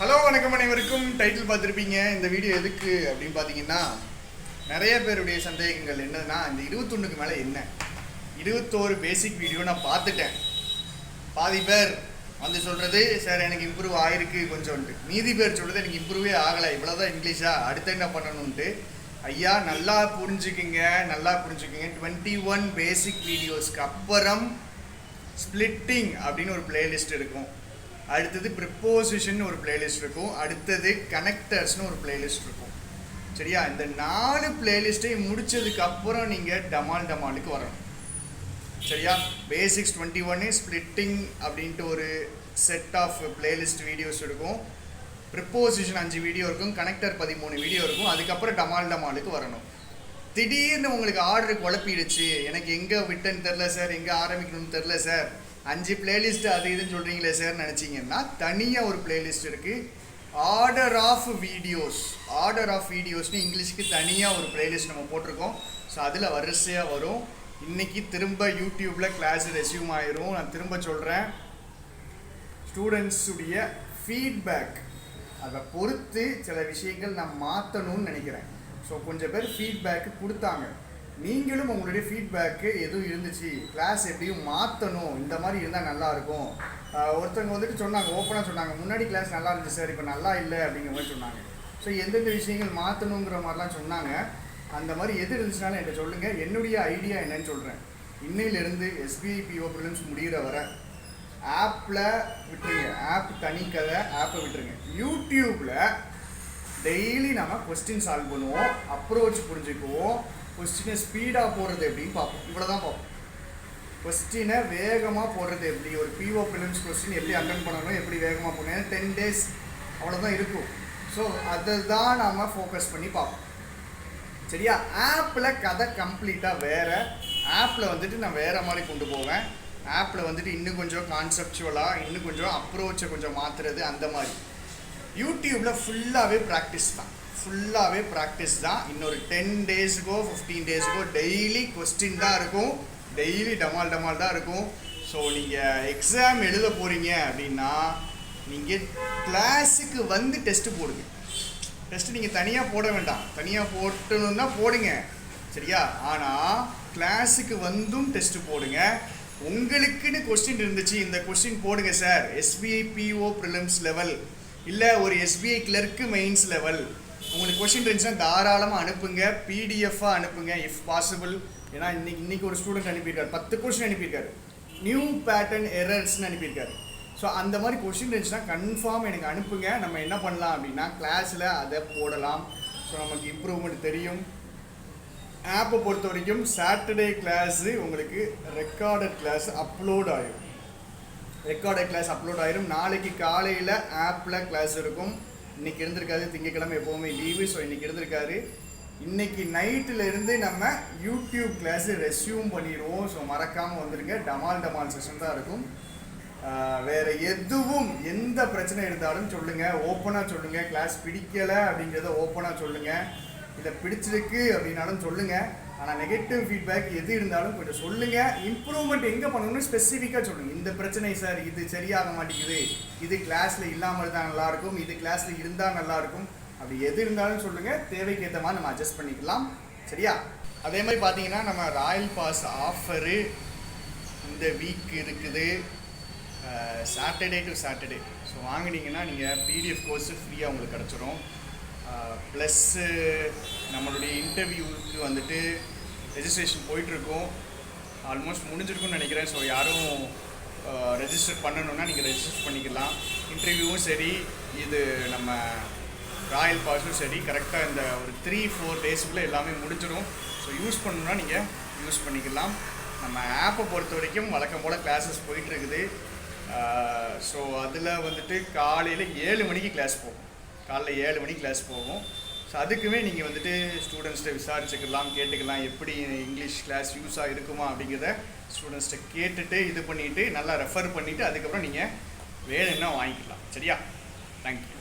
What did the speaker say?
Hello வணக்கம் அனைவருக்கும். Title பார்த்துருப்பீங்க. இந்த வீடியோ எதுக்கு அப்படின்னு பார்த்தீங்கன்னா, நிறைய பேருடைய சந்தேகங்கள் என்னன்னா, இந்த 21க்கு மேலே என்ன 21 பேசிக் வீடியோ நான் பார்த்துட்டேன். பாதி பேர் வந்து சொல்கிறது சார் எனக்கு இம்ப்ரூவ் ஆகிருக்கு கொஞ்சோன்ட்டு, மீதி பேர் சொல்கிறது எனக்கு இம்ப்ரூவே ஆகலை, இவ்வளோதான் இங்கிலீஷா, அடுத்து என்ன பண்ணணுன்ட்டு. ஐயா நல்லா புரிஞ்சுக்குங்க, 21 பேசிக் வீடியோஸ்க்கு அப்புறம் ஸ்பிளிட்டிங் அப்படின்னு ஒரு பிளேலிஸ்ட் இருக்கும். அடுத்தது ப்ரிப்போசிஷன் ஒரு பிளேலிஸ்ட் இருக்கும். அடுத்தது கனெக்டர்ஸ்னு ஒரு பிளேலிஸ்ட் இருக்கும். சரியா? இந்த 4 பிளேலிஸ்ட்டை முடித்ததுக்கு அப்புறம் நீங்கள் டமாலுக்கு வரணும். சரியா? பேசிக்ஸ் 21 ஸ்பிளிட்டிங் அப்படின்ட்டு ஒரு செட் ஆஃப் பிளேலிஸ்ட் வீடியோஸ் இருக்கும். ப்ரிப்போசிஷன் 5 வீடியோ இருக்கும். கனெக்டர் 13 வீடியோ இருக்கும். அதுக்கப்புறம் டமாலுக்கு வரணும். திடீர்னு உங்களுக்கு ஆர்டர் குழப்பிடுச்சு, எனக்கு எங்கே விட்டேன்னு தெரில சார், எங்கே ஆரம்பிக்கணும்னு தெரில சார், 5 பிளேலிஸ்ட் அது இதுன்னு சொல்கிறீங்களே சார் நினச்சிங்கன்னா, தனியாக ஒரு பிளேலிஸ்ட் இருக்குது. ஆர்டர் ஆஃப் வீடியோஸ்னு இங்கிலீஷ்க்கு தனியாக ஒரு பிளேலிஸ்ட் நம்ம போட்டிருக்கோம். ஸோ அதில் வரிசையாக வரும். இன்றைக்கி திரும்ப யூடியூப்பில் கிளாஸ் ரெஸ்யூம் ஆயிரும். நான் திரும்ப சொல்கிறேன், ஸ்டூடெண்ட்ஸுடைய ஃபீட்பேக் அதை பொறுத்து சில விஷயங்கள் நான் மாற்றணும்னு நினைக்கிறேன். ஸோ கொஞ்சம் பேர் ஃபீட்பேக்கு கொடுத்தாங்க. நீங்களும் உங்களுடைய ஃபீட்பேக்கு எதுவும் இருந்துச்சு, கிளாஸ் எப்படியும் மாற்றணும், இந்த மாதிரி இருந்தால் நல்லாயிருக்கும். ஒருத்தவங்க வந்துட்டு சொன்னாங்க, ஓப்பனாக சொன்னாங்க, முன்னாடி கிளாஸ் நல்லா இருந்துச்சு சார், இப்போ நல்லா இல்லை அப்படிங்கிற மாதிரி சொன்னாங்க. ஸோ எந்தெந்த விஷயங்கள் மாற்றணுங்கிற மாதிரிலாம் சொன்னாங்க. அந்த மாதிரி எது இருந்துச்சுனாலும் என்கிட்ட சொல்லுங்கள். என்னுடைய ஐடியா என்னன்னு சொல்கிறேன். இன்னையிலேருந்து SBI PO ப்ரிலிம்ஸ் முடிகிற வர ஆப்பில் விட்டுருங்க, ஆப் தனி கதை, ஆப்பை விட்டுருங்க. யூடியூப்பில் டெய்லி நம்ம கொஸ்டின் சால்வ் பண்ணுவோம், அப்ரோச் புரிஞ்சுக்குவோம், கொஸ்டினை ஸ்பீடாக போடுறது எப்படின்னு பார்ப்போம். இவ்வளோ தான் பார்ப்போம். கொஸ்டினை வேகமாக போடுறது எப்படி, ஒரு PO ப்ரிலிம்ஸ் கொஸ்டின் எப்படி அட்டன் பண்ணணும், எப்படி வேகமாக போடணும், 10 days அவ்வளோதான் இருக்கும். ஸோ அதை தான் நம்ம ஃபோக்கஸ் பண்ணி பார்ப்போம். சரியா? ஆப்பில் கதை கம்ப்ளீட்டாக வேறு. ஆப்பில் வந்துட்டு நான் வேறு மாதிரி கொண்டு போவேன். ஆப்பில் வந்துட்டு இன்னும் கொஞ்சம் கான்செப்சுவலாக, இன்னும் கொஞ்சம் அப்ரோச்சை கொஞ்சம் மாற்றுறது, அந்த மாதிரி. யூடியூப்பில் ஃபுல்லாகவே ப்ராக்டிஸ் தான். இன்னொரு 10 டேஸுக்கோ 15 டேஸுக்கோ டெய்லி கொஸ்டின் தான் இருக்கும், டெய்லி டமால் தான் இருக்கும். ஸோ நீங்கள் எக்ஸாம் எழுத போகிறீங்க அப்படின்னா நீங்கள் கிளாஸுக்கு வந்து டெஸ்ட்டு போடுங்க. டெஸ்ட்டு நீங்கள் தனியாக போட வேண்டாம், தனியாக போட்டணுன்னா போடுங்க. சரியா? ஆனால் கிளாஸுக்கு வந்தும் டெஸ்ட்டு போடுங்க. உங்களுக்குன்னு கொஸ்டின் இருந்துச்சு, இந்த கொஸ்டின் போடுங்க sir, SBI PO prelims level, இல்லை ஒரு SBI கிளர்க்கு மெயின்ஸ் லெவல், உங்களுக்கு கொஸ்டின் இருந்துச்சுன்னா தாராளமாக அனுப்புங்க, PDF-ஆக அனுப்புங்க இஃப் பாசிபிள். ஏன்னா இன்னைக்கு ஒரு ஸ்டூடெண்ட் அனுப்பியிருக்காரு, 10 கொஸ்டின் அனுப்பியிருக்காரு, நியூ பேட்டர்ன் எரர்ஸ்ன்னு அனுப்பியிருக்காரு. ஸோ அந்த மாதிரி கொஸ்டின் இருந்துச்சுன்னா கன்ஃபார்ம் எனக்கு அனுப்புங்க. நம்ம என்ன பண்ணலாம் அப்படின்னா கிளாஸில் அதை போடலாம். ஸோ நமக்கு இம்ப்ரூவ்மெண்ட் தெரியும். ஆப்பை பொறுத்த வரைக்கும் சாட்டர்டே கிளாஸு உங்களுக்கு ரெக்கார்டட் கிளாஸ் அப்லோட் ஆயிரும். நாளைக்கு காலையில் ஆப்பில் கிளாஸ் இருக்கும். இன்றைக்கி இருந்திருக்காது, திங்கக்கிழமை எப்போவுமே லீவு. ஸோ இன்றைக்கி இருந்திருக்காரு. இன்றைக்கி நைட்டிலேருந்து நம்ம யூடியூப் கிளாஸு ரெஸ்யூம் பண்ணிடுவோம். ஸோ மறக்காமல் வந்துடுங்க. டமால் செஷன் தான் இருக்கும். வேறு எந்த பிரச்சனை இருந்தாலும் சொல்லுங்கள், ஓப்பனாக சொல்லுங்கள். கிளாஸ் பிடிக்கலை அப்படிங்கிறத ஓப்பனாக சொல்லுங்கள். இதை பிடிச்சிருக்கு அப்படின்னாலும் சொல்லுங்கள். ஆனால் நெகட்டிவ் ஃபீட்பேக் எது இருந்தாலும் கொஞ்சம் சொல்லுங்கள். இம்ப்ரூவ்மெண்ட் எங்கே பண்ணணும்னு ஸ்பெசிஃபிக்காக சொல்லுங்கள். இந்த பிரச்சனை சார், இது சரியாக மாட்டேங்குது, இது கிளாஸில் இல்லாமல் தான் நல்லாயிருக்கும், இது கிளாஸில் இருந்தால் நல்லாயிருக்கும், அப்படி எது இருந்தாலும் சொல்லுங்கள். தேவைக்கு ஏற்ற மாதிரி நம்ம அட்ஜஸ்ட் பண்ணிக்கலாம். சரியா? அதே மாதிரி பார்த்தீங்கன்னா நம்ம ராயல் பாஸ் ஆஃபரு இந்த வீக் இருக்குது, சாட்டர்டே டு சாட்டர்டே. ஸோ வாங்கினீங்கன்னா நீங்கள் PDF கோர்ஸு ஃப்ரீயாக உங்களுக்கு கிடச்சிரும். ப்ளஸ்ஸு நம்மளுடைய இன்டர்வியூவுக்கு வந்துட்டு ரெஜிஸ்ட்ரேஷன் போயிட்டுருக்கோம், ஆல்மோஸ்ட் முடிஞ்சிருக்குன்னு நினைக்கிறேன். ஸோ யாரும் ரெஜிஸ்டர் பண்ணணுன்னா நீங்கள் ரெஜிஸ்டர் பண்ணிக்கலாம். இன்டர்வியூவும் சரி, இது நம்ம ராயல் பாஸும் சரி, கரெக்டாக இந்த ஒரு 3-4 டேஸுக்குள்ளே எல்லாமே முடிஞ்சிடும். ஸோ யூஸ் பண்ணணுன்னா நீங்கள் யூஸ் பண்ணிக்கலாம். நம்ம ஆப்பை பொறுத்த வரைக்கும் வழக்கம் போல் கிளாஸஸ் போயிட்டுருக்குது. ஸோ அதில் வந்துட்டு காலையில் 7 மணிக்கு கிளாஸ் போகும். ஸோ அதுக்குமே நீங்கள் வந்துட்டு ஸ்டூடெண்ட்ஸ்கிட்ட விசாரிச்சுக்கலாம், கேட்டுக்கலாம், எப்படி இங்கிலீஷ் கிளாஸ் யூஸாக இருக்குமா அப்படிங்கிறத ஸ்டூடெண்ட்ஸ்கிட்ட கேட்டுட்டு இது பண்ணிவிட்டு நல்லா ரெஃபர் பண்ணிவிட்டு அதுக்கப்புறம் நீங்கள் வேணும்னா வாங்கிக்கலாம். சரியா? தேங்க்யூ.